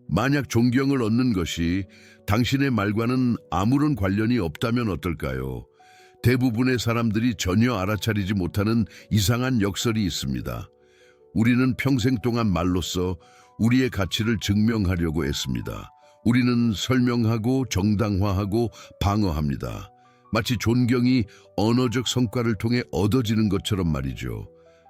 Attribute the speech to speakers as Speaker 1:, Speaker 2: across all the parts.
Speaker 1: 만약 존경을 얻는 것이 당신의 말과는 아무런 관련이 없다면 어떨까요? 대부분의 사람들이 전혀 알아차리지 못하는 이상한 역설이 있습니다. 우리는 평생 동안 말로써 우리의 가치를 증명하려고 애씁니다. 우리는 설명하고 정당화하고 방어합니다. 마치 존경이 언어적 성과를 통해 얻어지는 것처럼 말이죠.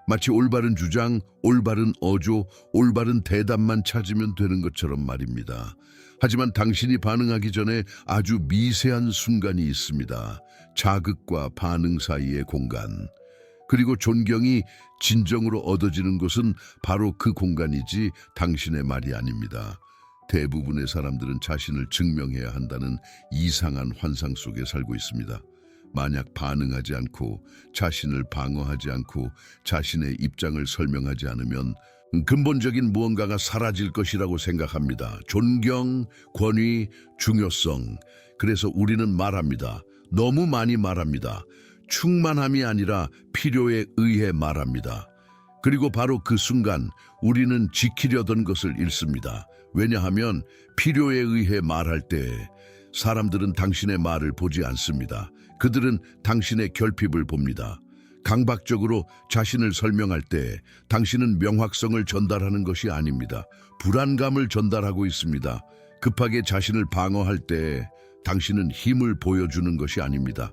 Speaker 1: 마치 올바른 주장, 올바른 어조, 올바른 대답만 찾으면 되는 것처럼 말입니다. 하지만 당신이 반응하기 전에 아주 미세한 순간이 있습니다. 자극과 반응 사이의 공간. 그리고 존경이 진정으로 얻어지는 곳은 바로 그 공간이지 당신의 말이 아닙니다. 대부분의 사람들은 자신을 증명해야 한다는 이상한 환상 속에 살고 있습니다. 만약 반응하지 않고 자신을 방어하지 않고 자신의 입장을 설명하지 않으면 근본적인 무언가가 사라질 것이라고 생각합니다. 존경, 권위, 중요성. 그래서 우리는 말합니다. 너무 많이 말합니다. 충만함이 아니라 필요에 의해 말합니다. 그리고 바로 그 순간 우리는 지키려던 것을 잃습니다. 왜냐하면 필요에 의해 말할 때 사람들은 당신의 말을 보지 않습니다. 그들은 당신의 결핍을 봅니다. 강박적으로 자신을 설명할 때 당신은 명확성을 전달하는 것이 아닙니다. 불안감을 전달하고 있습니다. 급하게 자신을 방어할 때 당신은 힘을 보여주는 것이 아닙니다.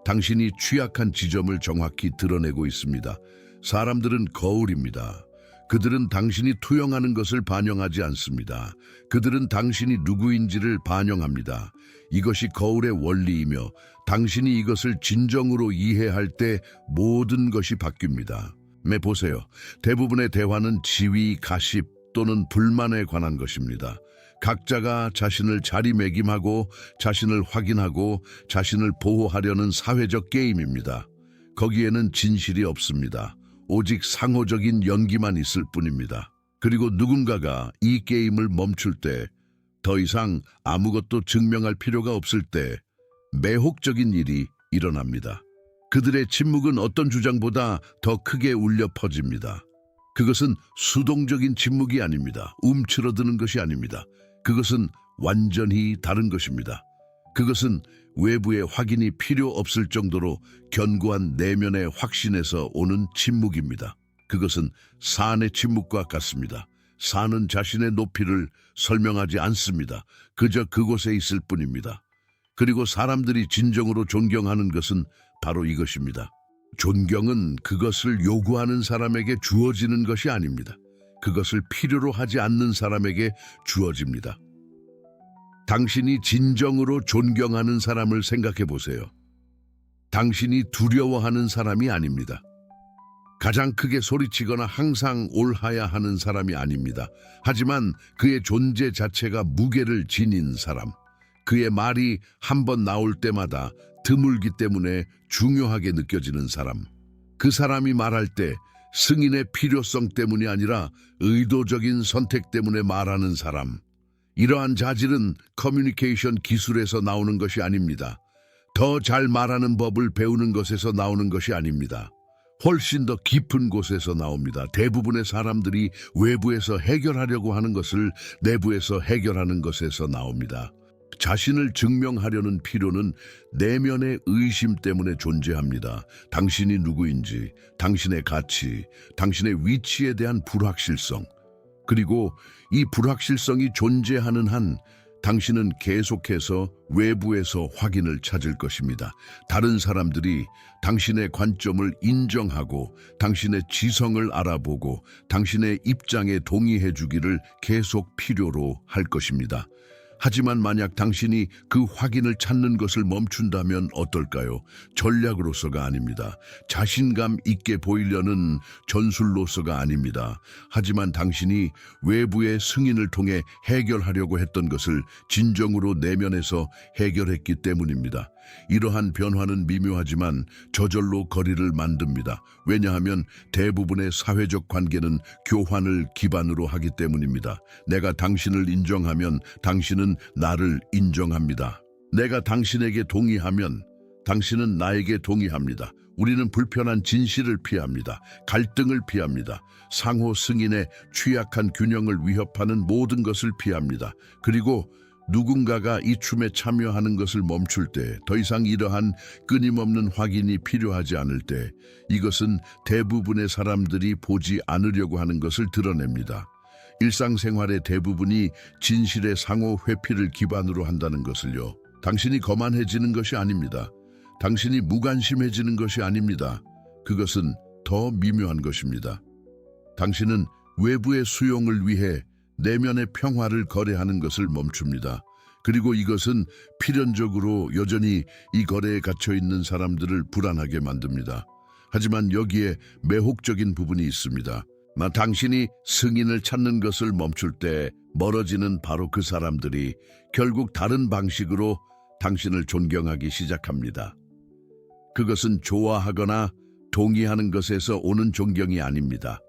Speaker 1: 당신이 취약한 지점을 정확히 드러내고 있습니다. 사람들은 거울입니다. 그들은 당신이 투영하는 것을 반영하지 않습니다. 그들은 당신이 누구인지를 반영합니다. 이것이 거울의 원리이며 당신이 이것을 진정으로 이해할 때 모든 것이 바뀝니다. 보세요. 대부분의 대화는 지위, 가십 또는 불만에 관한 것입니다. 각자가 자신을 자리매김하고 자신을 확인하고 자신을 보호하려는 사회적 게임입니다. 거기에는 진실이 없습니다. 오직 상호적인 연기만 있을 뿐입니다. 그리고 누군가가 이 게임을 멈출 때, 더 이상 아무것도 증명할 필요가 없을 때 매혹적인 일이 일어납니다. 그들의 침묵은 어떤 주장보다 더 크게 울려 퍼집니다. 그것은 수동적인 침묵이 아닙니다. 움츠러드는 것이 아닙니다. 그것은 완전히 다른 것입니다. 그것은 외부의 확인이 필요 없을 정도로 견고한 내면의 확신에서 오는 침묵입니다. 그것은 산의 침묵과 같습니다. 산은 자신의 높이를 설명하지 않습니다. 그저 그곳에 있을 뿐입니다. 그리고 사람들이 진정으로 존경하는 것은 바로 이것입니다. 존경은 그것을 요구하는 사람에게 주어지는 것이 아닙니다. 그것을 필요로 하지 않는 사람에게 주어집니다. 당신이 진정으로 존경하는 사람을 생각해 보세요. 당신이 두려워하는 사람이 아닙니다. 가장 크게 소리치거나 항상 옳아야 하는 사람이 아닙니다. 하지만 그의 존재 자체가 무게를 지닌 사람. 그의 말이 한 번 나올 때마다 드물기 때문에 중요하게 느껴지는 사람. 그 사람이 말할 때 승인의 필요성 때문이 아니라 의도적인 선택 때문에 말하는 사람. 이러한 자질은 커뮤니케이션 기술에서 나오는 것이 아닙니다. 더 잘 말하는 법을 배우는 것에서 나오는 것이 아닙니다. 훨씬 더 깊은 곳에서 나옵니다. 대부분의 사람들이 외부에서 해결하려고 하는 것을 내부에서 해결하는 것에서 나옵니다. 자신을 증명하려는 필요는 내면의 의심 때문에 존재합니다. 당신이 누구인지, 당신의 가치, 당신의 위치에 대한 불확실성. 그리고 이 불확실성이 존재하는 한 당신은 계속해서 외부에서 확인을 찾을 것입니다. 다른 사람들이 당신의 관점을 인정하고 당신의 지성을 알아보고 당신의 입장에 동의해 주기를 계속 필요로 할 것입니다. 하지만 만약 당신이 그 확인을 찾는 것을 멈춘다면 어떨까요? 전략으로서가 아닙니다. 자신감 있게 보이려는 전술로서가 아닙니다. 하지만 당신이 외부의 승인을 통해 해결하려고 했던 것을 진정으로 내면에서 해결했기 때문입니다. 이러한 변화는 미묘하지만 저절로 거리를 만듭니다. 왜냐하면 대부분의 사회적 관계는 교환을 기반으로 하기 때문입니다. 내가 당신을 인정하면 당신은 나를 인정합니다. 내가 당신에게 동의하면 당신은 나에게 동의합니다. 우리는 불편한 진실을 피합니다. 갈등을 피합니다. 상호 승인의 취약한 균형을 위협하는 모든 것을 피합니다. 그리고 누군가가 이 춤에 참여하는 것을 멈출 때, 더 이상 이러한 끊임없는 확인이 필요하지 않을 때, 이것은 대부분의 사람들이 보지 않으려고 하는 것을 드러냅니다. 일상생활의 대부분이 진실의 상호 회피를 기반으로 한다는 것을요. 당신이 거만해지는 것이 아닙니다. 당신이 무관심해지는 것이 아닙니다. 그것은 더 미묘한 것입니다. 당신은 외부의 수용을 위해 내면의 평화를 거래하는 것을 멈춥니다. 그리고 이것은 필연적으로 여전히 이 거래에 갇혀 있는 사람들을 불안하게 만듭니다. 하지만 여기에 매혹적인 부분이 있습니다. 당신이 승인을 찾는 것을 멈출 때 멀어지는 바로 그 사람들이 결국 다른 방식으로 당신을 존경하기 시작합니다. 그것은 좋아하거나 동의하는 것에서 오는 존경이 아닙니다.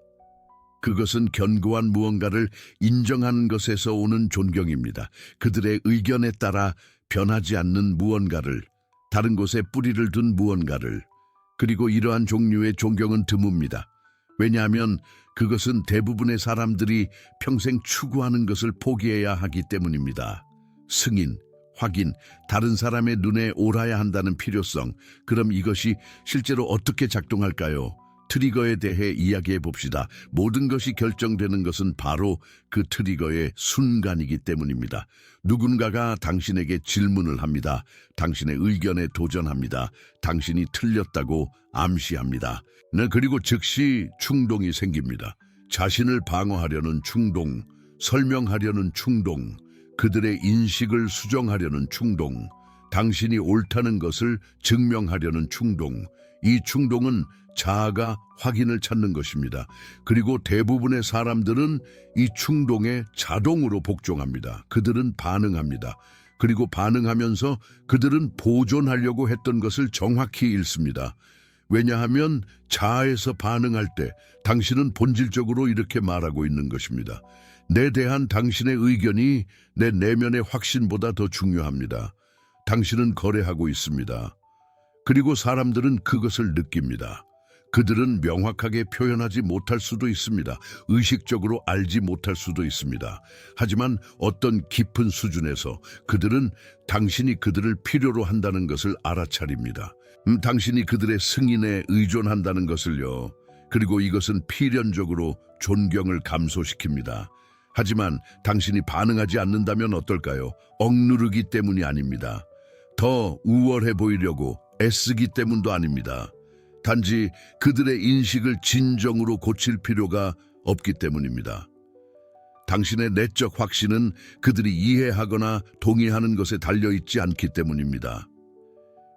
Speaker 1: 그것은 견고한 무언가를 인정하는 것에서 오는 존경입니다. 그들의 의견에 따라 변하지 않는 무언가를, 다른 곳에 뿌리를 둔 무언가를, 그리고 이러한 종류의 존경은 드뭅니다. 왜냐하면 그것은 대부분의 사람들이 평생 추구하는 것을 포기해야 하기 때문입니다. 승인, 확인, 다른 사람의 눈에 옳아야 한다는 필요성. 그럼 이것이 실제로 어떻게 작동할까요? 트리거에 대해 이야기해 봅시다. 모든 것이 결정되는 것은 바로 그 트리거의 순간이기 때문입니다. 누군가가 당신에게 질문을 합니다. 당신의 의견에 도전합니다. 당신이 틀렸다고 암시합니다. 그리고 즉시 충동이 생깁니다. 자신을 방어하려는 충동, 설명하려는 충동, 그들의 인식을 수정하려는 충동, 당신이 옳다는 것을 증명하려는 충동. 이 충동은 자아가 확인을 찾는 것입니다. 그리고 대부분의 사람들은 이 충동에 자동으로 복종합니다. 그들은 반응합니다. 그리고 반응하면서 그들은 보존하려고 했던 것을 정확히 읽습니다. 왜냐하면 자아에서 반응할 때 당신은 본질적으로 이렇게 말하고 있는 것입니다. 내 대한 당신의 의견이 내 내면의 확신보다 더 중요합니다. 당신은 거래하고 있습니다. 그리고 사람들은 그것을 느낍니다. 그들은 명확하게 표현하지 못할 수도 있습니다. 의식적으로 알지 못할 수도 있습니다. 하지만 어떤 깊은 수준에서 그들은 당신이 그들을 필요로 한다는 것을 알아차립니다. 당신이 그들의 승인에 의존한다는 것을요. 그리고 이것은 필연적으로 존경을 감소시킵니다. 하지만 당신이 반응하지 않는다면 어떨까요? 억누르기 때문이 아닙니다. 더 우월해 보이려고 애쓰기 때문도 아닙니다. 단지 그들의 인식을 진정으로 고칠 필요가 없기 때문입니다. 당신의 내적 확신은 그들이 이해하거나 동의하는 것에 달려있지 않기 때문입니다.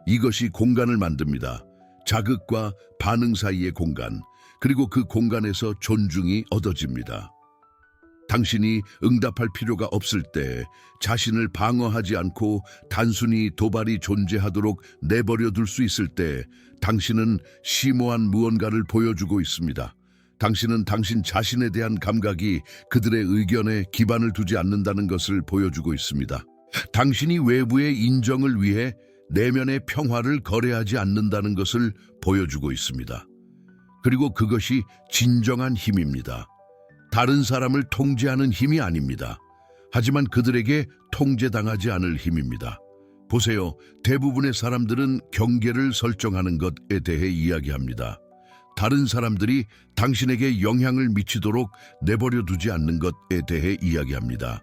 Speaker 1: 이것이 공간을 만듭니다. 자극과 반응 사이의 공간, 그리고 그 공간에서 존중이 얻어집니다. 당신이 응답할 필요가 없을 때 자신을 방어하지 않고 단순히 도발이 존재하도록 내버려 둘 수 있을 때 당신은 심오한 무언가를 보여주고 있습니다. 당신은 당신 자신에 대한 감각이 그들의 의견에 기반을 두지 않는다는 것을 보여주고 있습니다. 당신이 외부의 인정을 위해 내면의 평화를 거래하지 않는다는 것을 보여주고 있습니다. 그리고 그것이 진정한 힘입니다. 다른 사람을 통제하는 힘이 아닙니다. 하지만 그들에게 통제당하지 않을 힘입니다. 보세요. 대부분의 사람들은 경계를 설정하는 것에 대해 이야기합니다. 다른 사람들이 당신에게 영향을 미치도록 내버려 두지 않는 것에 대해 이야기합니다.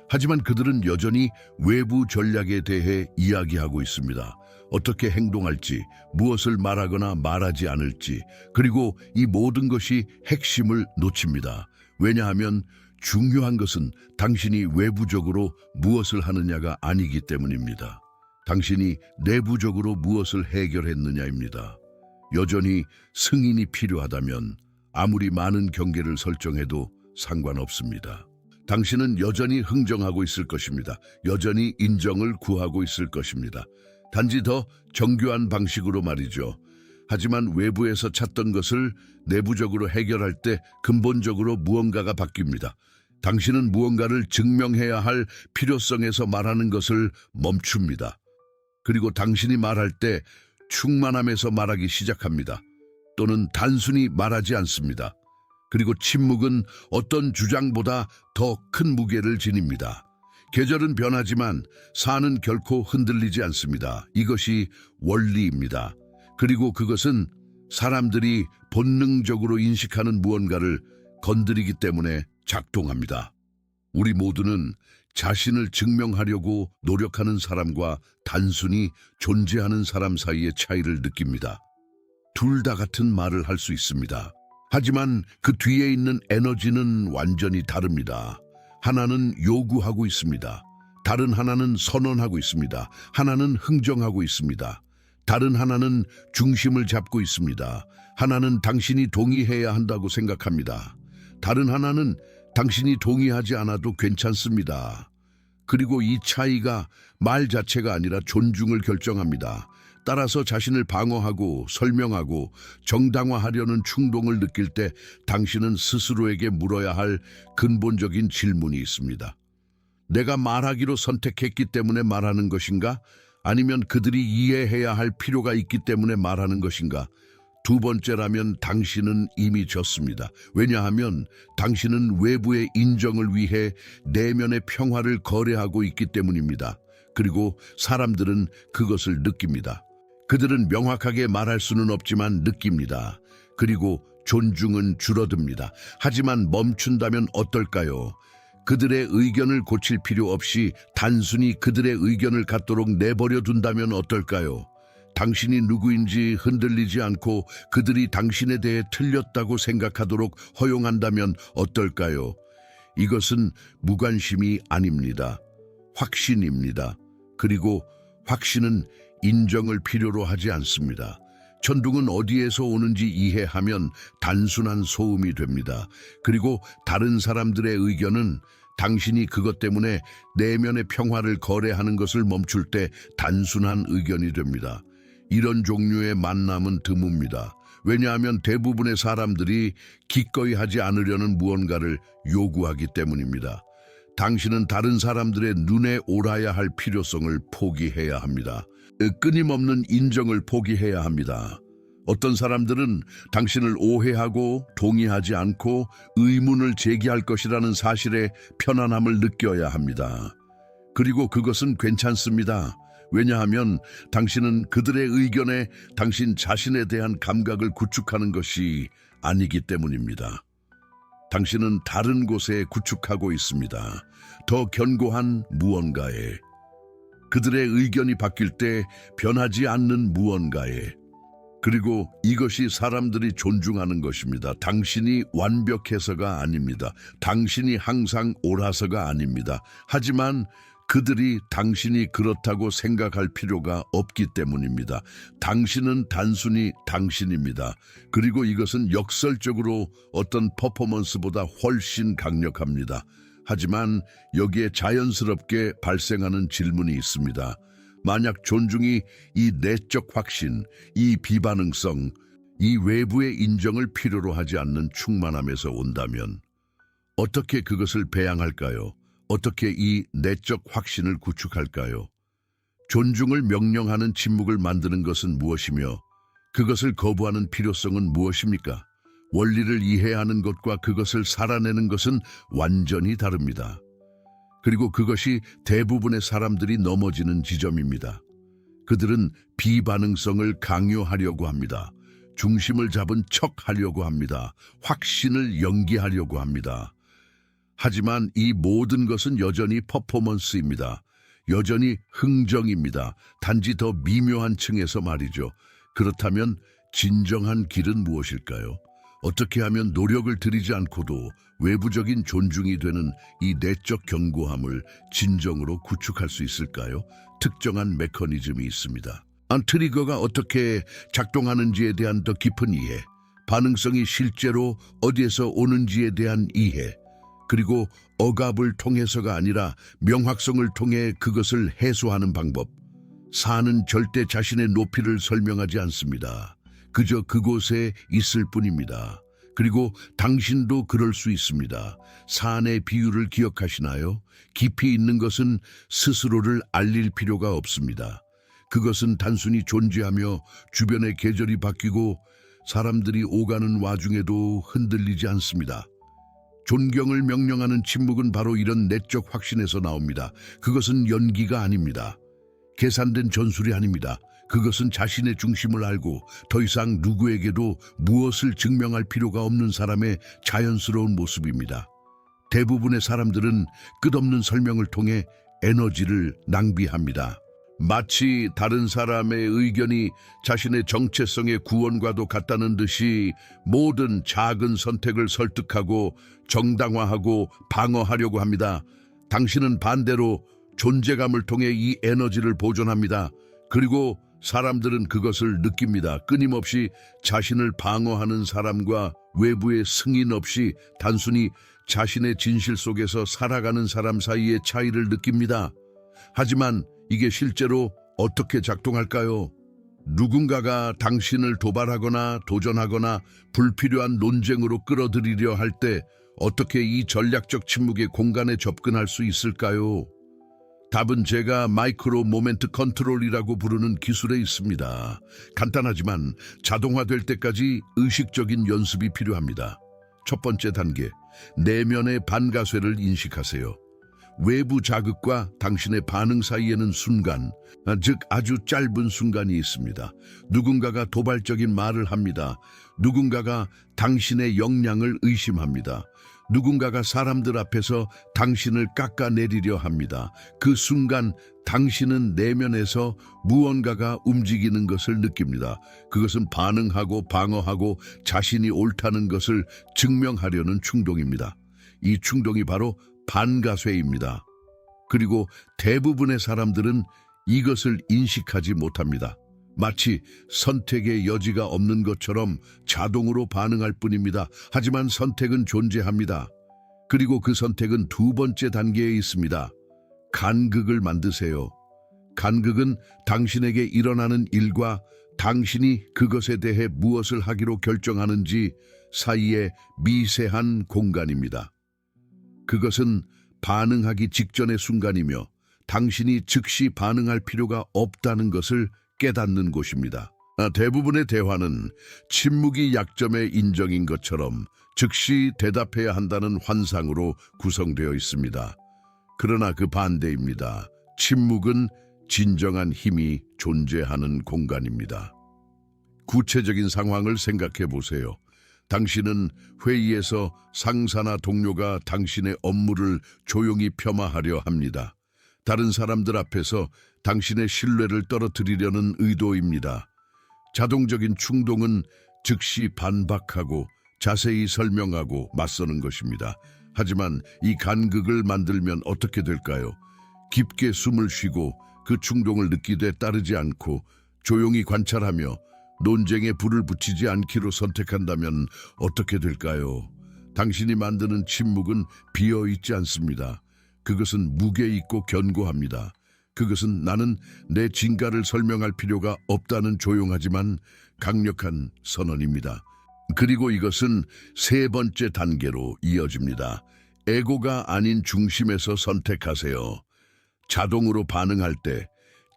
Speaker 1: 하지만 그들은 여전히 외부 전략에 대해 이야기하고 있습니다. 어떻게 행동할지, 무엇을 말하거나 말하지 않을지, 그리고 이 모든 것이 핵심을 놓칩니다. 왜냐하면 중요한 것은 당신이 외부적으로 무엇을 하느냐가 아니기 때문입니다. 당신이 내부적으로 무엇을 해결했느냐입니다. 여전히 승인이 필요하다면 아무리 많은 경계를 설정해도 상관없습니다. 당신은 여전히 흥정하고 있을 것입니다. 여전히 인정을 구하고 있을 것입니다. 단지 더 정교한 방식으로 말이죠. 하지만 외부에서 찾던 것을 내부적으로 해결할 때 근본적으로 무언가가 바뀝니다. 당신은 무언가를 증명해야 할 필요성에서 말하는 것을 멈춥니다. 그리고 당신이 말할 때 충만함에서 말하기 시작합니다. 또는 단순히 말하지 않습니다. 그리고 침묵은 어떤 주장보다 더 큰 무게를 지닙니다. 계절은 변하지만 산은 결코 흔들리지 않습니다. 이것이 원리입니다. 그리고 그것은 사람들이 본능적으로 인식하는 무언가를 건드리기 때문에 작동합니다. 우리 모두는 자신을 증명하려고 노력하는 사람과 단순히 존재하는 사람 사이의 차이를 느낍니다. 둘 다 같은 말을 할 수 있습니다. 하지만 그 뒤에 있는 에너지는 완전히 다릅니다. 하나는 요구하고 있습니다. 다른 하나는 선언하고 있습니다. 하나는 흥정하고 있습니다. 다른 하나는 중심을 잡고 있습니다. 하나는 당신이 동의해야 한다고 생각합니다. 다른 하나는 당신이 동의하지 않아도 괜찮습니다. 그리고 이 차이가 말 자체가 아니라 존중을 결정합니다. 따라서 자신을 방어하고 설명하고 정당화하려는 충동을 느낄 때 당신은 스스로에게 물어야 할 근본적인 질문이 있습니다. 내가 말하기로 선택했기 때문에 말하는 것인가? 아니면 그들이 이해해야 할 필요가 있기 때문에 말하는 것인가? 두 번째라면 당신은 이미 졌습니다. 왜냐하면 당신은 외부의 인정을 위해 내면의 평화를 거래하고 있기 때문입니다. 그리고 사람들은 그것을 느낍니다. 그들은 명확하게 말할 수는 없지만 느낍니다. 그리고 존중은 줄어듭니다. 하지만 멈춘다면 어떨까요? 그들의 의견을 고칠 필요 없이 단순히 그들의 의견을 갖도록 내버려 둔다면 어떨까요? 당신이 누구인지 흔들리지 않고 그들이 당신에 대해 틀렸다고 생각하도록 허용한다면 어떨까요? 이것은 무관심이 아닙니다. 확신입니다. 그리고 확신은 인정을 필요로 하지 않습니다. 천둥은 어디에서 오는지 이해하면 단순한 소음이 됩니다. 그리고 다른 사람들의 의견은 당신이 그것 때문에 내면의 평화를 거래하는 것을 멈출 때 단순한 의견이 됩니다. 이런 종류의 만남은 드뭅니다. 왜냐하면 대부분의 사람들이 기꺼이 하지 않으려는 무언가를 요구하기 때문입니다. 당신은 다른 사람들의 눈에 옳아야 할 필요성을 포기해야 합니다. 끊임없는 인정을 포기해야 합니다. 어떤 사람들은 당신을 오해하고 동의하지 않고 의문을 제기할 것이라는 사실에 편안함을 느껴야 합니다. 그리고 그것은 괜찮습니다. 왜냐하면 당신은 그들의 의견에 당신 자신에 대한 감각을 구축하는 것이 아니기 때문입니다. 당신은 다른 곳에 구축하고 있습니다. 더 견고한 무언가에. 그들의 의견이 바뀔 때 변하지 않는 무언가에. 그리고 이것이 사람들이 존중하는 것입니다. 당신이 완벽해서가 아닙니다. 당신이 항상 옳아서가 아닙니다. 하지만 그들이 당신이 그렇다고 생각할 필요가 없기 때문입니다. 당신은 단순히 당신입니다. 그리고 이것은 역설적으로 어떤 퍼포먼스보다 훨씬 강력합니다. 하지만 여기에 자연스럽게 발생하는 질문이 있습니다. 만약 존중이 이 내적 확신, 이 비반응성, 이 외부의 인정을 필요로 하지 않는 충만함에서 온다면 어떻게 그것을 배양할까요? 어떻게 이 내적 확신을 구축할까요? 존중을 명령하는 침묵을 만드는 것은 무엇이며 그것을 거부하는 필요성은 무엇입니까? 원리를 이해하는 것과 그것을 살아내는 것은 완전히 다릅니다. 그리고 그것이 대부분의 사람들이 넘어지는 지점입니다. 그들은 비반응성을 강요하려고 합니다. 중심을 잡은 척 하려고 합니다. 확신을 연기하려고 합니다. 하지만 이 모든 것은 여전히 퍼포먼스입니다. 여전히 흥정입니다. 단지 더 미묘한 층에서 말이죠. 그렇다면 진정한 길은 무엇일까요? 어떻게 하면 노력을 들이지 않고도 외부적인 존중이 되는 이 내적 견고함을 진정으로 구축할 수 있을까요? 특정한 메커니즘이 있습니다. 트리거가 어떻게 작동하는지에 대한 더 깊은 이해, 반응성이 실제로 어디에서 오는지에 대한 이해, 그리고 억압을 통해서가 아니라 명확성을 통해 그것을 해소하는 방법. 산은 절대 자신의 높이를 설명하지 않습니다. 그저 그곳에 있을 뿐입니다. 그리고 당신도 그럴 수 있습니다. 산의 비유를 기억하시나요? 깊이 있는 것은 스스로를 알릴 필요가 없습니다. 그것은 단순히 존재하며 주변의 계절이 바뀌고 사람들이 오가는 와중에도 흔들리지 않습니다. 존경을 명령하는 침묵은 바로 이런 내적 확신에서 나옵니다. 그것은 연기가 아닙니다. 계산된 전술이 아닙니다. 그것은 자신의 중심을 알고 더 이상 누구에게도 무엇을 증명할 필요가 없는 사람의 자연스러운 모습입니다. 대부분의 사람들은 끝없는 설명을 통해 에너지를 낭비합니다. 마치 다른 사람의 의견이 자신의 정체성의 구원과도 같다는 듯이 모든 작은 선택을 설득하고 정당화하고 방어하려고 합니다. 당신은 반대로 존재감을 통해 이 에너지를 보존합니다. 그리고 사람들은 그것을 느낍니다. 끊임없이 자신을 방어하는 사람과 외부의 승인 없이 단순히 자신의 진실 속에서 살아가는 사람 사이의 차이를 느낍니다. 하지만 이게 실제로 어떻게 작동할까요? 누군가가 당신을 도발하거나 도전하거나 불필요한 논쟁으로 끌어들이려 할 때 어떻게 이 전략적 침묵의 공간에 접근할 수 있을까요? 답은 제가 마이크로 모멘트 컨트롤이라고 부르는 기술에 있습니다. 간단하지만 자동화될 때까지 의식적인 연습이 필요합니다. 첫 번째 단계, 내면의 반가쇠를 인식하세요. 외부 자극과 당신의 반응 사이에는 순간, 즉 아주 짧은 순간이 있습니다. 누군가가 도발적인 말을 합니다. 누군가가 당신의 역량을 의심합니다. 누군가가 사람들 앞에서 당신을 깎아내리려 합니다. 그 순간 당신은 내면에서 무언가가 움직이는 것을 느낍니다. 그것은 반응하고 방어하고 자신이 옳다는 것을 증명하려는 충동입니다. 이 충동이 바로 반가쇠입니다. 그리고 대부분의 사람들은 이것을 인식하지 못합니다. 마치 선택의 여지가 없는 것처럼 자동으로 반응할 뿐입니다. 하지만 선택은 존재합니다. 그리고 그 선택은 두 번째 단계에 있습니다. 간극을 만드세요. 간극은 당신에게 일어나는 일과 당신이 그것에 대해 무엇을 하기로 결정하는지 사이의 미세한 공간입니다. 그것은 반응하기 직전의 순간이며 당신이 즉시 반응할 필요가 없다는 것을 깨닫는 곳입니다. 대부분의 대화는 침묵이 약점의 인정인 것처럼 즉시 대답해야 한다는 환상으로 구성되어 있습니다. 그러나 그 반대입니다. 침묵은 진정한 힘이 존재하는 공간입니다. 구체적인 상황을 생각해 보세요. 당신은 회의에서 상사나 동료가 당신의 업무를 조용히 폄하하려 합니다. 다른 사람들 앞에서 당신의 신뢰를 떨어뜨리려는 의도입니다. 자동적인 충동은 즉시 반박하고 자세히 설명하고 맞서는 것입니다. 하지만 이 간극을 만들면 어떻게 될까요? 깊게 숨을 쉬고 그 충동을 느끼되 따르지 않고 조용히 관찰하며 논쟁에 불을 붙이지 않기로 선택한다면 어떻게 될까요? 당신이 만드는 침묵은 비어있지 않습니다. 그것은 무게 있고 견고합니다. 그것은 나는 내 진가를 설명할 필요가 없다는 조용하지만 강력한 선언입니다. 그리고 이것은 세 번째 단계로 이어집니다. 에고가 아닌 중심에서 선택하세요. 자동으로 반응할 때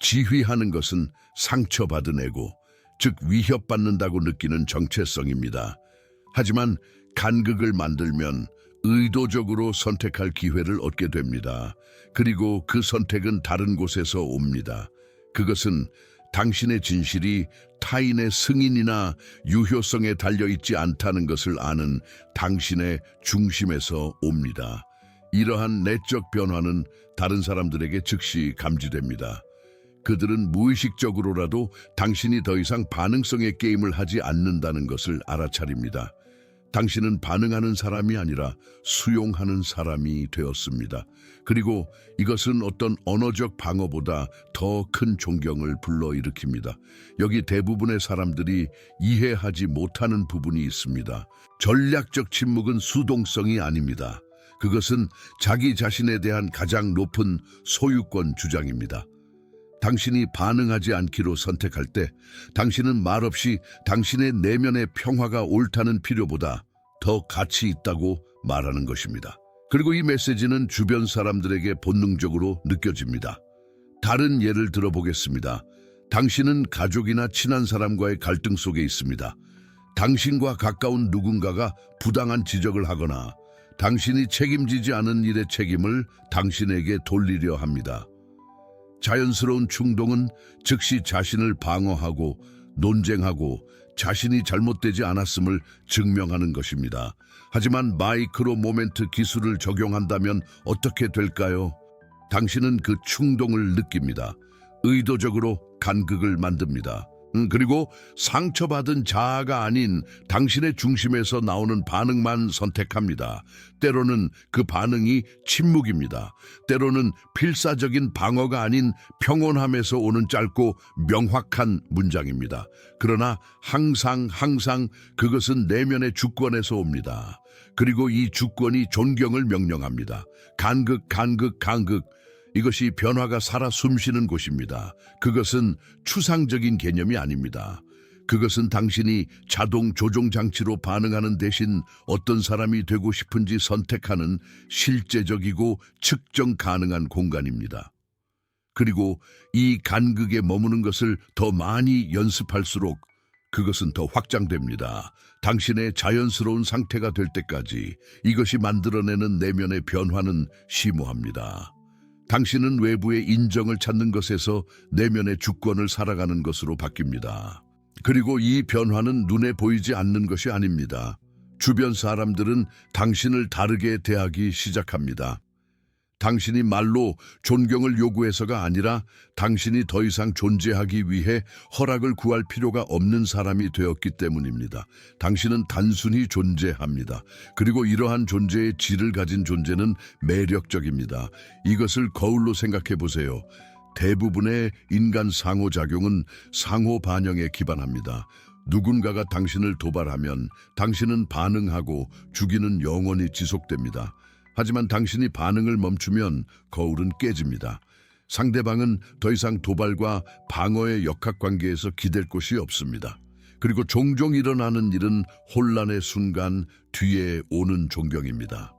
Speaker 1: 지휘하는 것은 상처받은 에고, 즉 위협받는다고 느끼는 정체성입니다. 하지만 간극을 만들면 의도적으로 선택할 기회를 얻게 됩니다. 그리고 그 선택은 다른 곳에서 옵니다. 그것은 당신의 진실이 타인의 승인이나 유효성에 달려있지 않다는 것을 아는 당신의 중심에서 옵니다. 이러한 내적 변화는 다른 사람들에게 즉시 감지됩니다. 그들은 무의식적으로라도 당신이 더 이상 반응성의 게임을 하지 않는다는 것을 알아차립니다. 당신은 반응하는 사람이 아니라 수용하는 사람이 되었습니다. 그리고 이것은 어떤 언어적 방어보다 더 큰 존경을 불러일으킵니다. 여기 대부분의 사람들이 이해하지 못하는 부분이 있습니다. 전략적 침묵은 수동성이 아닙니다. 그것은 자기 자신에 대한 가장 높은 소유권 주장입니다. 당신이 반응하지 않기로 선택할 때 당신은 말없이 당신의 내면의 평화가 옳다는 필요보다 더 가치 있다고 말하는 것입니다. 그리고 이 메시지는 주변 사람들에게 본능적으로 느껴집니다. 다른 예를 들어보겠습니다. 당신은 가족이나 친한 사람과의 갈등 속에 있습니다. 당신과 가까운 누군가가 부당한 지적을 하거나 당신이 책임지지 않은 일의 책임을 당신에게 돌리려 합니다. 자연스러운 충동은 즉시 자신을 방어하고 논쟁하고 자신이 잘못되지 않았음을 증명하는 것입니다. 하지만 마이크로 모멘트 기술을 적용한다면 어떻게 될까요? 당신은 그 충동을 느낍니다. 의도적으로 간극을 만듭니다. 그리고 상처받은 자아가 아닌 당신의 중심에서 나오는 반응만 선택합니다. 때로는 그 반응이 침묵입니다. 때로는 필사적인 방어가 아닌 평온함에서 오는 짧고 명확한 문장입니다. 그러나 항상 그것은 내면의 주권에서 옵니다. 그리고 이 주권이 존경을 명령합니다. 간극. 이것이 변화가 살아 숨쉬는 곳입니다. 그것은 추상적인 개념이 아닙니다. 그것은 당신이 자동 조종 장치로 반응하는 대신 어떤 사람이 되고 싶은지 선택하는 실제적이고 측정 가능한 공간입니다. 그리고 이 간극에 머무는 것을 더 많이 연습할수록 그것은 더 확장됩니다. 당신의 자연스러운 상태가 될 때까지 이것이 만들어내는 내면의 변화는 심오합니다. 당신은 외부의 인정을 찾는 것에서 내면의 주권을 살아가는 것으로 바뀝니다. 그리고 이 변화는 눈에 보이지 않는 것이 아닙니다. 주변 사람들은 당신을 다르게 대하기 시작합니다. 당신이 말로 존경을 요구해서가 아니라 당신이 더 이상 존재하기 위해 허락을 구할 필요가 없는 사람이 되었기 때문입니다. 당신은 단순히 존재합니다. 그리고 이러한 존재의 질을 가진 존재는 매력적입니다. 이것을 거울로 생각해 보세요. 대부분의 인간 상호작용은 상호 반영에 기반합니다. 누군가가 당신을 도발하면 당신은 반응하고 주기는 영원히 지속됩니다. 하지만 당신이 반응을 멈추면 거울은 깨집니다. 상대방은 더 이상 도발과 방어의 역학관계에서 기댈 곳이 없습니다. 그리고 종종 일어나는 일은 혼란의 순간 뒤에 오는 존경입니다.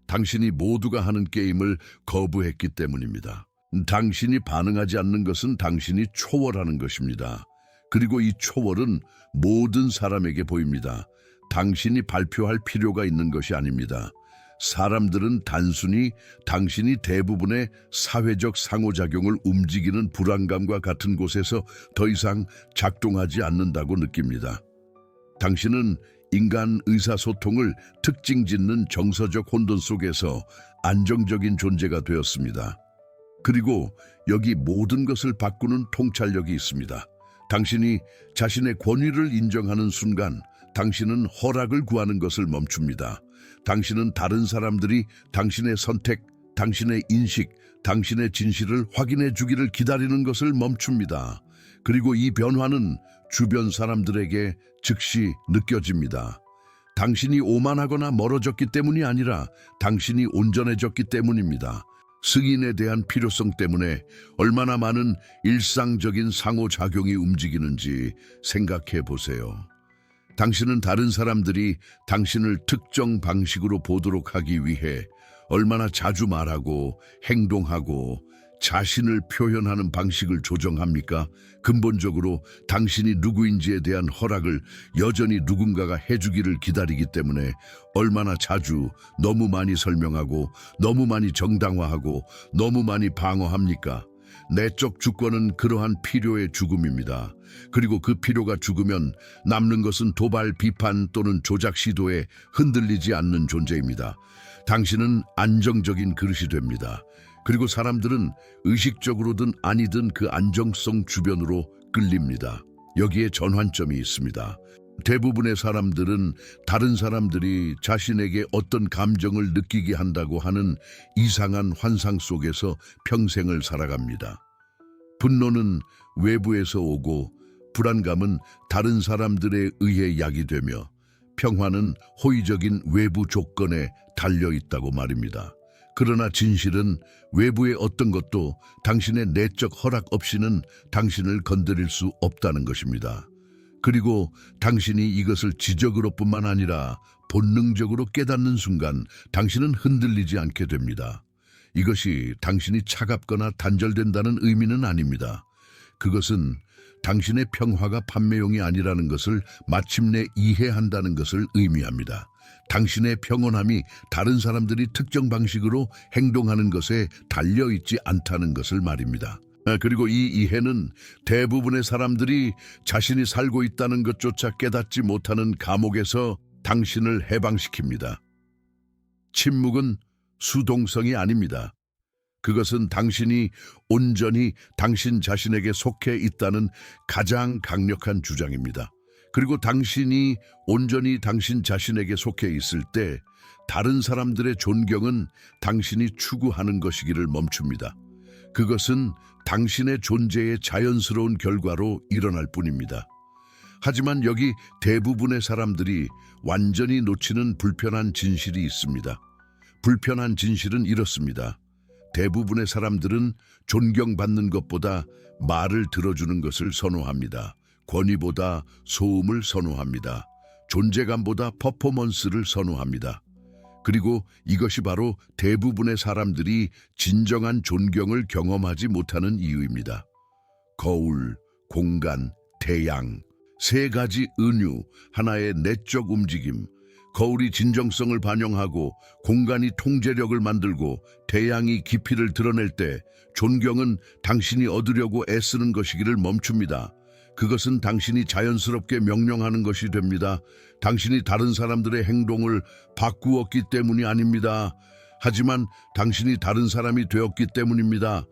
Speaker 1: 당신이 모두가 하는 게임을 거부했기 때문입니다. 당신이 반응하지 않는 것은 당신이 초월하는 것입니다. 그리고 이 초월은 모든 사람에게 보입니다. 당신이 발표할 필요가 있는 것이 아닙니다. 사람들은 단순히 당신이 대부분의 사회적 상호작용을 움직이는 불안감과 같은 곳에서 더 이상 작동하지 않는다고 느낍니다. 당신은 인간 의사소통을 특징 짓는 정서적 혼돈 속에서 안정적인 존재가 되었습니다. 그리고 여기 모든 것을 바꾸는 통찰력이 있습니다. 당신이 자신의 권위를 인정하는 순간 당신은 허락을 구하는 것을 멈춥니다. 당신은 다른 사람들이 당신의 선택, 당신의 인식, 당신의 진실을 확인해 주기를 기다리는 것을 멈춥니다. 그리고 이 변화는 주변 사람들에게 즉시 느껴집니다. 당신이 오만하거나 멀어졌기 때문이 아니라 당신이 온전해졌기 때문입니다. 승인에 대한 필요성 때문에 얼마나 많은 일상적인 상호작용이 움직이는지 생각해 보세요. 당신은 다른 사람들이 당신을 특정 방식으로 보도록 하기 위해 얼마나 자주 말하고 행동하고 자신을 표현하는 방식을 조정합니까? 근본적으로 당신이 누구인지에 대한 허락을 여전히 누군가가 해주기를 기다리기 때문에 얼마나 자주 너무 많이 설명하고 너무 많이 정당화하고 너무 많이 방어합니까? 내적 주권은 그러한 필요의 죽음입니다. 그리고 그 필요가 죽으면 남는 것은 도발, 비판 또는 조작 시도에 흔들리지 않는 존재입니다. 당신은 안정적인 그릇이 됩니다. 그리고 사람들은 의식적으로든 아니든 그 안정성 주변으로 끌립니다. 여기에 전환점이 있습니다. 대부분의 사람들은 다른 사람들이 자신에게 어떤 감정을 느끼게 한다고 하는 이상한 환상 속에서 평생을 살아갑니다. 분노는 외부에서 오고 불안감은 다른 사람들에 의해 야기되며 평화는 호의적인 외부 조건에 달려 있다고 말입니다. 그러나 진실은 외부의 어떤 것도 당신의 내적 허락 없이는 당신을 건드릴 수 없다는 것입니다. 그리고 당신이 이것을 지적으로뿐만 아니라 본능적으로 깨닫는 순간 당신은 흔들리지 않게 됩니다. 이것이 당신이 차갑거나 단절된다는 의미는 아닙니다. 그것은 당신의 평화가 판매용이 아니라는 것을 마침내 이해한다는 것을 의미합니다. 당신의 평온함이 다른 사람들이 특정 방식으로 행동하는 것에 달려있지 않다는 것을 말입니다. 그리고 이 이해는 대부분의 사람들이 자신이 살고 있다는 것조차 깨닫지 못하는 감옥에서 당신을 해방시킵니다. 침묵은 수동성이 아닙니다. 그것은 당신이 온전히 당신 자신에게 속해 있다는 가장 강력한 주장입니다. 그리고 당신이 온전히 당신 자신에게 속해 있을 때 다른 사람들의 존경은 당신이 추구하는 것이기를 멈춥니다. 그것은 당신의 존재의 자연스러운 결과로 일어날 뿐입니다. 하지만 여기 대부분의 사람들이 완전히 놓치는 불편한 진실이 있습니다. 불편한 진실은 이렇습니다. 대부분의 사람들은 존경받는 것보다 말을 들어주는 것을 선호합니다. 권위보다 소음을 선호합니다. 존재감보다 퍼포먼스를 선호합니다. 그리고 이것이 바로 대부분의 사람들이 진정한 존경을 경험하지 못하는 이유입니다. 거울, 공간, 태양, 세 가지 은유, 하나의 내적 움직임, 거울이 진정성을 반영하고 공간이 통제력을 만들고 태양이 깊이를 드러낼 때 존경은 당신이 얻으려고 애쓰는 것이기를 멈춥니다. 그것은 당신이 자연스럽게 명령하는 것이 됩니다. 당신이 다른 사람들의 행동을 바꾸었기 때문이 아닙니다. 하지만 당신이 다른 사람이 되었기 때문입니다.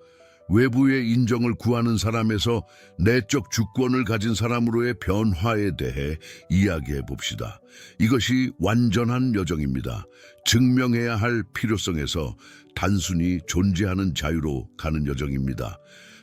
Speaker 1: 외부의 인정을 구하는 사람에서 내적 주권을 가진 사람으로의 변화에 대해 이야기해 봅시다. 이것이 완전한 여정입니다. 증명해야 할 필요성에서 단순히 존재하는 자유로 가는 여정입니다.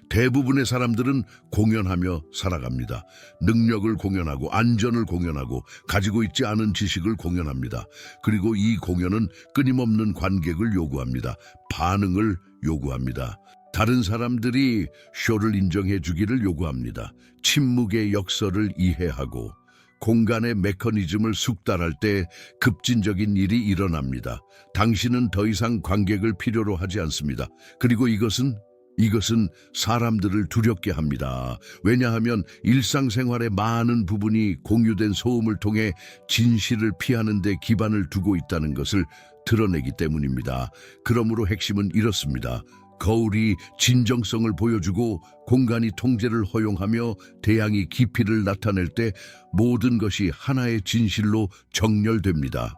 Speaker 1: 대부분의 사람들은 공연하며 살아갑니다. 능력을 공연하고 안전을 공연하고 가지고 있지 않은 지식을 공연합니다. 그리고 이 공연은 끊임없는 관객을 요구합니다. 반응을 요구합니다. 다른 사람들이 쇼를 인정해 주기를 요구합니다. 침묵의 역설을 이해하고 공간의 메커니즘을 숙달할 때 급진적인 일이 일어납니다. 당신은 더 이상 관객을 필요로 하지 않습니다. 그리고 이것은 사람들을 두렵게 합니다. 왜냐하면 일상생활의 많은 부분이 공유된 소음을 통해 진실을 피하는 데 기반을 두고 있다는 것을 드러내기 때문입니다. 그러므로 핵심은 이렇습니다. 거울이 진정성을 보여주고 공간이 통제를 허용하며 태양이 깊이를 나타낼 때 모든 것이 하나의 진실로 정렬됩니다.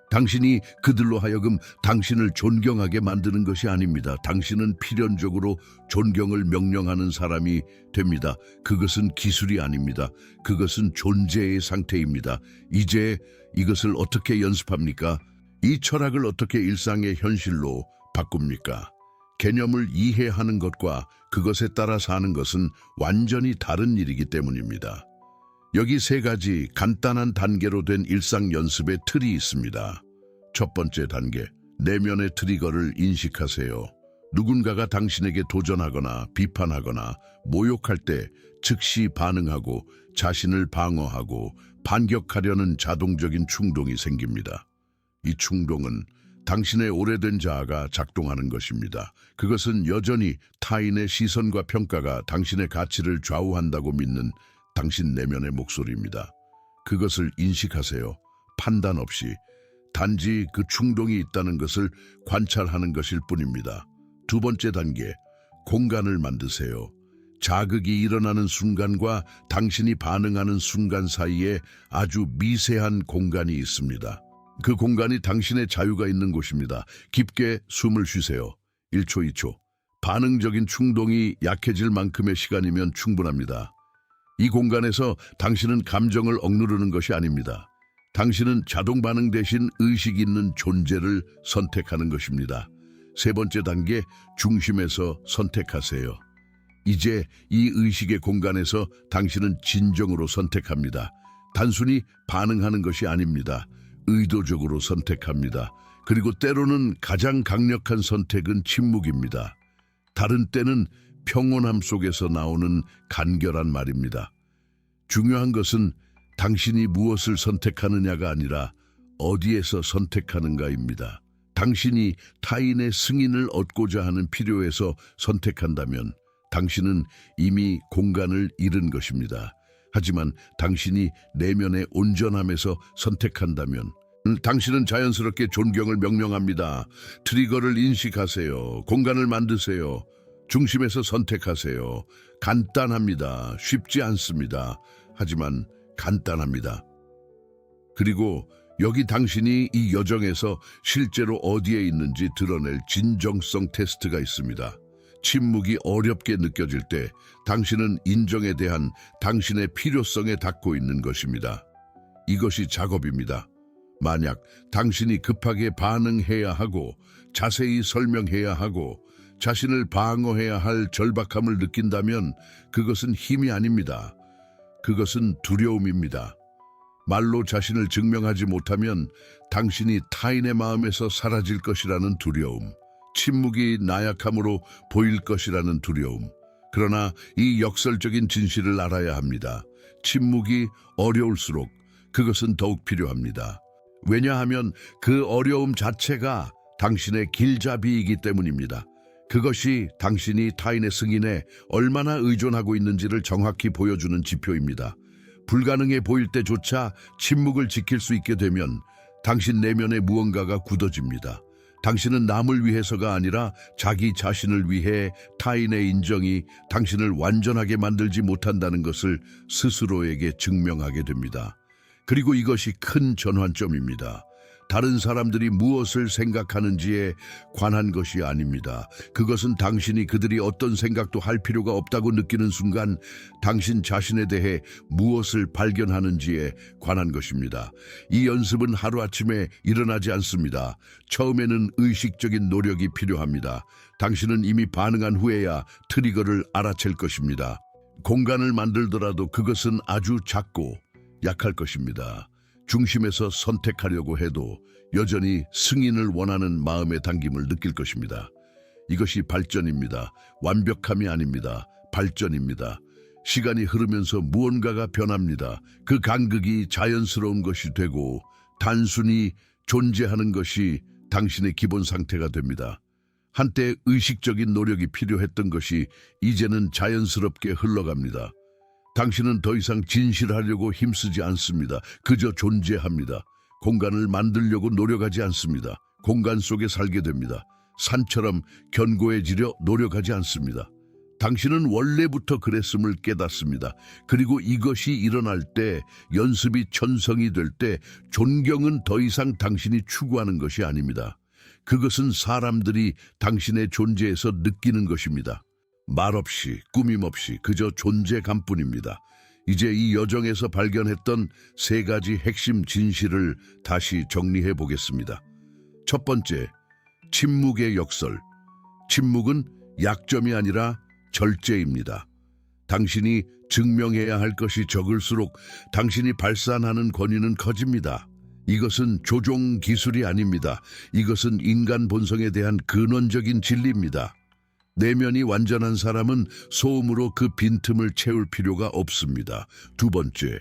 Speaker 1: 당신이 그들로 하여금 당신을 존경하게 만드는 것이 아닙니다. 당신은 필연적으로 존경을 명령하는 사람이 됩니다. 그것은 기술이 아닙니다. 그것은 존재의 상태입니다. 이제 이것을 어떻게 연습합니까? 이 철학을 어떻게 일상의 현실로 바꿉니까? 개념을 이해하는 것과 그것에 따라 사는 것은 완전히 다른 일이기 때문입니다. 여기 세 가지 간단한 단계로 된 일상 연습의 틀이 있습니다. 첫 번째 단계, 내면의 트리거를 인식하세요. 누군가가 당신에게 도전하거나 비판하거나 모욕할 때 즉시 반응하고 자신을 방어하고 반격하려는 자동적인 충동이 생깁니다. 이 충동은 당신의 오래된 자아가 작동하는 것입니다. 그것은 여전히 타인의 시선과 평가가 당신의 가치를 좌우한다고 믿는 당신 내면의 목소리입니다. 그것을 인식하세요. 판단 없이 단지 그 충동이 있다는 것을 관찰하는 것일 뿐입니다. 두 번째 단계, 공간을 만드세요. 자극이 일어나는 순간과 당신이 반응하는 순간 사이에 아주 미세한 공간이 있습니다. 그 공간이 당신의 자유가 있는 곳입니다. 깊게 숨을 쉬세요. 1초, 2초. 반응적인 충동이 약해질 만큼의 시간이면 충분합니다. 이 공간에서 당신은 감정을 억누르는 것이 아닙니다. 당신은 자동 반응 대신 의식 있는 존재를 선택하는 것입니다. 세 번째 단계, 중심에서 선택하세요. 이제 이 의식의 공간에서 당신은 진정으로 선택합니다. 단순히 반응하는 것이 아닙니다. 의도적으로 선택합니다. 그리고 때로는 가장 강력한 선택은 침묵입니다. 다른 때는 평온함 속에서 나오는 간결한 말입니다. 중요한 것은 당신이 무엇을 선택하느냐가 아니라 어디에서 선택하는가입니다. 당신이 타인의 승인을 얻고자 하는 필요에서 선택한다면 당신은 이미 공간을 잃은 것입니다. 하지만 당신이 내면의 온전함에서 선택한다면 당신은 자연스럽게 존경을 명령합니다. 트리거를 인식하세요. 공간을 만드세요. 중심에서 선택하세요. 간단합니다. 쉽지 않습니다. 하지만 간단합니다. 그리고 여기 당신이 이 여정에서 실제로 어디에 있는지 드러낼 진정성 테스트가 있습니다. 침묵이 어렵게 느껴질 때 당신은 인정에 대한 당신의 필요성에 닿고 있는 것입니다. 이것이 작업입니다. 만약 당신이 급하게 반응해야 하고 자세히 설명해야 하고 자신을 방어해야 할 절박함을 느낀다면 그것은 힘이 아닙니다. 그것은 두려움입니다. 말로 자신을 증명하지 못하면 당신이 타인의 마음에서 사라질 것이라는 두려움, 침묵이 나약함으로 보일 것이라는 두려움. 그러나 이 역설적인 진실을 알아야 합니다. 침묵이 어려울수록 그것은 더욱 필요합니다. 왜냐하면 그 어려움 자체가 당신의 길잡이이기 때문입니다. 그것이 당신이 타인의 승인에 얼마나 의존하고 있는지를 정확히 보여주는 지표입니다. 불가능해 보일 때조차 침묵을 지킬 수 있게 되면 당신 내면의 무언가가 굳어집니다. 당신은 남을 위해서가 아니라 자기 자신을 위해 타인의 인정이 당신을 완전하게 만들지 못한다는 것을 스스로에게 증명하게 됩니다. 그리고 이것이 큰 전환점입니다. 다른 사람들이 무엇을 생각하는지에 관한 것이 아닙니다. 그것은 당신이 그들이 어떤 생각도 할 필요가 없다고 느끼는 순간 당신 자신에 대해 무엇을 발견하는지에 관한 것입니다. 이 연습은 하루아침에 일어나지 않습니다. 처음에는 의식적인 노력이 필요합니다. 당신은 이미 반응한 후에야 트리거를 알아챌 것입니다. 공간을 만들더라도 그것은 아주 작고 약할 것입니다. 중심에서 선택하려고 해도 여전히 승인을 원하는 마음의 당김을 느낄 것입니다. 이것이 발전입니다. 완벽함이 아닙니다. 발전입니다. 시간이 흐르면서 무언가가 변합니다. 그 간극이 자연스러운 것이 되고 단순히 존재하는 것이 당신의 기본 상태가 됩니다. 한때 의식적인 노력이 필요했던 것이 이제는 자연스럽게 흘러갑니다. 당신은 더 이상 진실하려고 힘쓰지 않습니다. 그저 존재합니다. 공간을 만들려고 노력하지 않습니다. 공간 속에 살게 됩니다. 산처럼 견고해지려 노력하지 않습니다. 당신은 원래부터 그랬음을 깨닫습니다. 그리고 이것이 일어날 때, 연습이 천성이 될 때 존경은 더 이상 당신이 추구하는 것이 아닙니다. 그것은 사람들이 당신의 존재에서 느끼는 것입니다. 말없이, 꾸밈없이 그저 존재감뿐입니다. 이제 이 여정에서 발견했던 세 가지 핵심 진실을 다시 정리해 보겠습니다. 첫 번째, 침묵의 역설. 침묵은 약점이 아니라 절제입니다. 당신이 증명해야 할 것이 적을수록 당신이 발산하는 권위는 커집니다. 이것은 조종 기술이 아닙니다. 이것은 인간 본성에 대한 근원적인 진리입니다. 내면이 완전한 사람은 소음으로 그 빈틈을 채울 필요가 없습니다. 두 번째,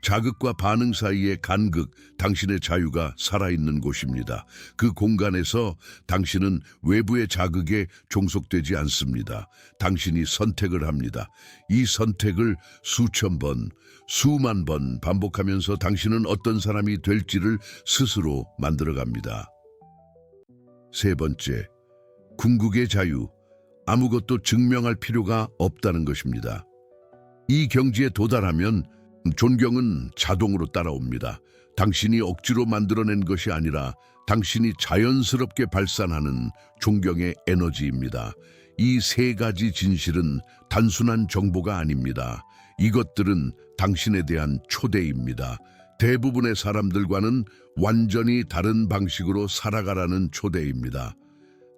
Speaker 1: 자극과 반응 사이의 간극, 당신의 자유가 살아있는 곳입니다. 그 공간에서 당신은 외부의 자극에 종속되지 않습니다. 당신이 선택을 합니다. 이 선택을 수천 번, 수만 번 반복하면서 당신은 어떤 사람이 될지를 스스로 만들어갑니다. 세 번째, 궁극의 자유. 아무것도 증명할 필요가 없다는 것입니다. 이 경지에 도달하면 존경은 자동으로 따라옵니다. 당신이 억지로 만들어낸 것이 아니라 당신이 자연스럽게 발산하는 존경의 에너지입니다. 이 세 가지 진실은 단순한 정보가 아닙니다. 이것들은 당신에 대한 초대입니다. 대부분의 사람들과는 완전히 다른 방식으로 살아가라는 초대입니다.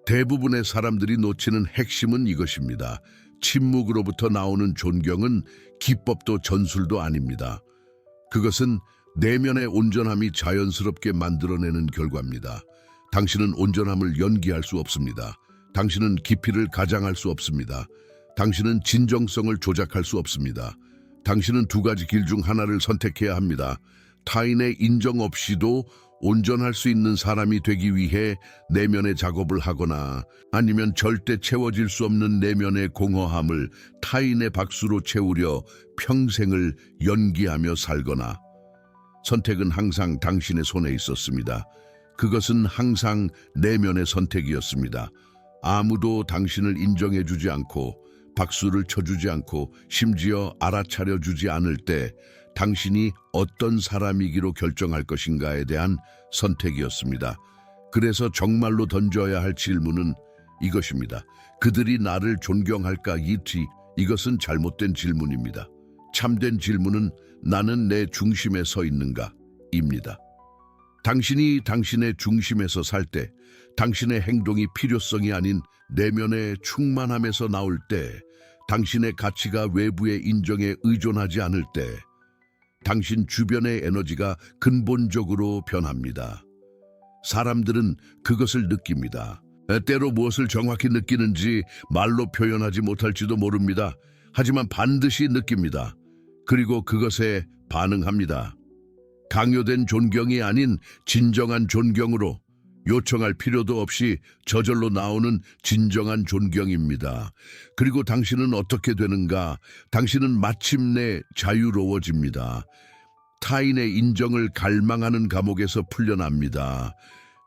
Speaker 1: 대부분의 사람들이 놓치는 핵심은 이것입니다. 침묵으로부터 나오는 존경은 기법도 전술도 아닙니다. 그것은 내면의 온전함이 자연스럽게 만들어내는 결과입니다. 당신은 온전함을 연기할 수 없습니다. 당신은 깊이를 가장할 수 없습니다. 당신은 진정성을 조작할 수 없습니다. 당신은 두 가지 길 중 하나를 선택해야 합니다. 타인의 인정 없이도 온전할 수 있는 사람이 되기 위해 내면의 작업을 하거나 아니면 절대 채워질 수 없는 내면의 공허함을 타인의 박수로 채우려 평생을 연기하며 살거나 선택은 항상 당신의 손에 있었습니다. 그것은 항상 내면의 선택이었습니다. 아무도 당신을 인정해주지 않고 박수를 쳐주지 않고 심지어 알아차려주지 않을 때 당신이 어떤 사람이기로 결정할 것인가에 대한 선택이었습니다. 그래서 정말로 던져야 할 질문은 이것입니다. 그들이 나를 존경할까? 이것은 잘못된 질문입니다. 참된 질문은 나는 내 중심에 서 있는가? 입니다. 당신이 당신의 중심에서 살 때, 당신의 행동이 필요성이 아닌 내면의 충만함에서 나올 때, 당신의 가치가 외부의 인정에 의존하지 않을 때, 당신 주변의 에너지가 근본적으로 변합니다. 사람들은 그것을 느낍니다. 때로 무엇을 정확히 느끼는지 말로 표현하지 못할지도 모릅니다. 하지만 반드시 느낍니다. 그리고 그것에 반응합니다. 강요된 존경이 아닌 진정한 존경으로 요청할 필요도 없이 저절로 나오는 진정한 존경입니다. 그리고 당신은 어떻게 되는가? 당신은 마침내 자유로워집니다. 타인의 인정을 갈망하는 감옥에서 풀려납니다.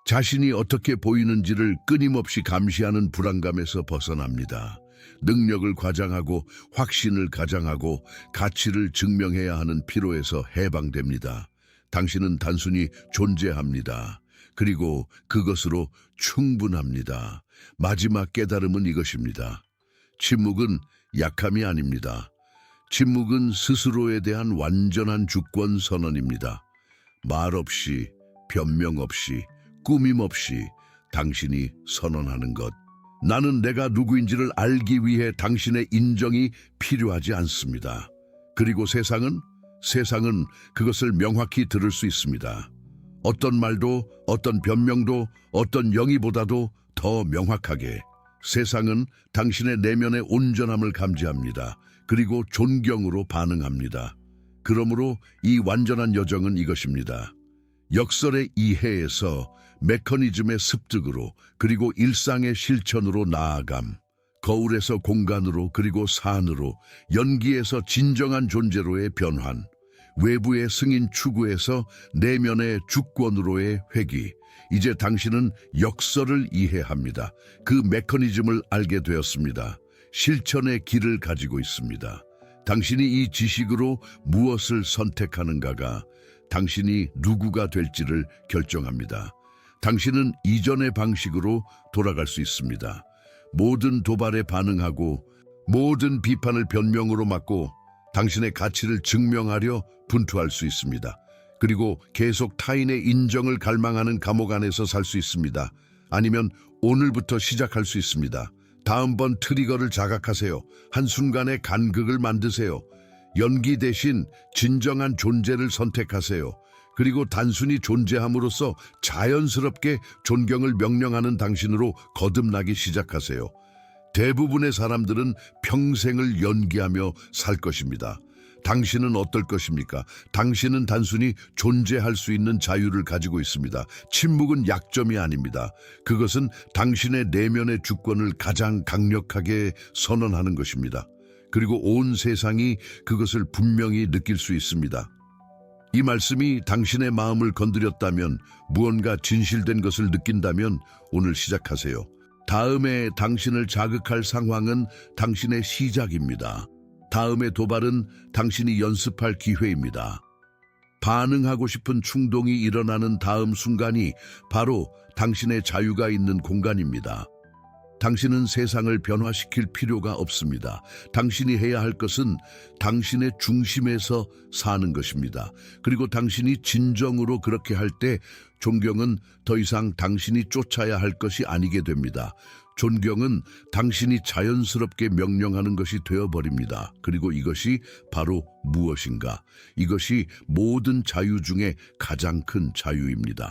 Speaker 1: 자신이 어떻게 보이는지를 끊임없이 감시하는 불안감에서 벗어납니다. 능력을 과장하고 확신을 가장하고 가치를 증명해야 하는 피로에서 해방됩니다. 당신은 단순히 존재합니다. 그리고 그것으로 충분합니다. 마지막 깨달음은 이것입니다. 침묵은 약함이 아닙니다. 침묵은 스스로에 대한 완전한 주권 선언입니다. 말 없이, 변명 없이, 꾸밈 없이 당신이 선언하는 것. 나는 내가 누구인지를 알기 위해 당신의 인정이 필요하지 않습니다. 그리고 세상은 그것을 명확히 들을 수 있습니다. 어떤 말도, 어떤 변명도, 어떤 영의보다도 더 명확하게 세상은 당신의 내면의 온전함을 감지합니다. 그리고 존경으로 반응합니다. 그러므로 이 완전한 여정은 이것입니다. 역설의 이해에서 메커니즘의 습득으로 그리고 일상의 실천으로 나아감, 거울에서 공간으로 그리고 산으로, 연기에서 진정한 존재로의 변환, 외부의 승인 추구에서 내면의 주권으로의 회귀. 이제 당신은 역설을 이해합니다. 그 메커니즘을 알게 되었습니다. 실천의 길을 가지고 있습니다. 당신이 이 지식으로 무엇을 선택하는가가 당신이 누구가 될지를 결정합니다. 당신은 이전의 방식으로 돌아갈 수 있습니다. 모든 도발에 반응하고 모든 비판을 변명으로 막고 당신의 가치를 증명하려 분투할 수 있습니다. 그리고 계속 타인의 인정을 갈망하는 감옥 안에서 살 수 있습니다. 아니면 오늘부터 시작할 수 있습니다. 다음번 트리거를 자각하세요. 한순간의 간극을 만드세요. 연기 대신 진정한 존재를 선택하세요. 그리고 단순히 존재함으로써 자연스럽게 존경을 명령하는 당신으로 거듭나기 시작하세요. 대부분의 사람들은 평생을 연기하며 살 것입니다. 당신은 어떨 것입니까? 당신은 단순히 존재할 수 있는 자유를 가지고 있습니다. 침묵은 약점이 아닙니다. 그것은 당신의 내면의 주권을 가장 강력하게 선언하는 것입니다. 그리고 온 세상이 그것을 분명히 느낄 수 있습니다. 이 말씀이 당신의 마음을 건드렸다면, 무언가 진실된 것을 느낀다면 오늘 시작하세요. 다음에 당신을 자극할 상황은 당신의 시작입니다. 다음의 도발은 당신이 연습할 기회입니다. 반응하고 싶은 충동이 일어나는 다음 순간이 바로 당신의 자유가 있는 공간입니다. 당신은 세상을 변화시킬 필요가 없습니다. 당신이 해야 할 것은 당신의 중심에서 사는 것입니다. 그리고 당신이 진정으로 그렇게 할 때 존경은 더 이상 당신이 쫓아야 할 것이 아니게 됩니다. 존경은 당신이 자연스럽게 명령하는 것이 되어버립니다. 그리고 이것이 바로 무엇인가? 이것이 모든 자유 중에 가장 큰 자유입니다.